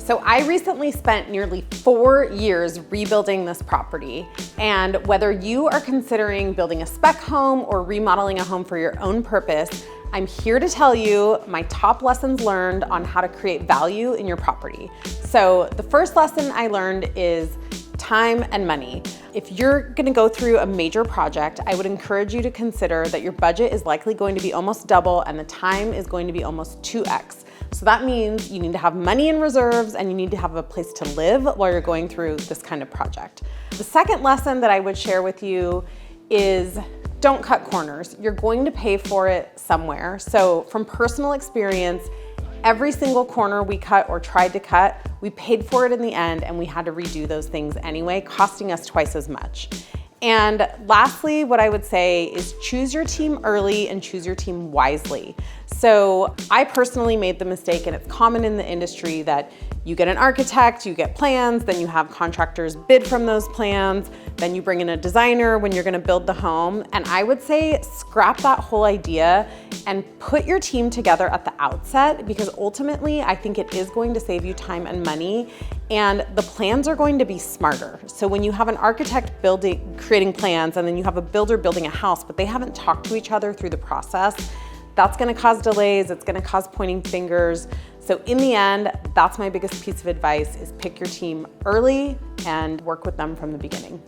So I recently spent nearly 4 years rebuilding this property, and whether you are considering building a spec home or remodeling a home for your own purpose, I'm here to tell you my top lessons learned on how to create value in your property. So the first lesson I learned is time and money. If you're gonna go through a major project, I would encourage you to consider that your budget is likely going to be almost double and the time is going to be almost 2x. So that means you need to have money in reserves and you need to have a place to live while you're going through this kind of project. The second lesson that I would share with you is don't cut corners. You're going to pay for it somewhere. So from personal experience, every single corner we cut or tried to cut, we paid for it in the end and we had to redo those things anyway, costing us twice as much. And lastly, what I would say is choose your team early and choose your team wisely. So I personally made the mistake, and it's common in the industry, that you get an architect, you get plans, then you have contractors bid from those plans, then you bring in a designer when you're gonna build the home. And I would say scrap that whole idea and put your team together at the outset, because ultimately I think it is going to save you time and money, and the plans are going to be smarter. So when you have an architect creating plans and then you have a builder building a house, but they haven't talked to each other through the process, that's gonna cause delays, it's gonna cause pointing fingers. So in the end, that's my biggest piece of advice, is pick your team early and work with them from the beginning.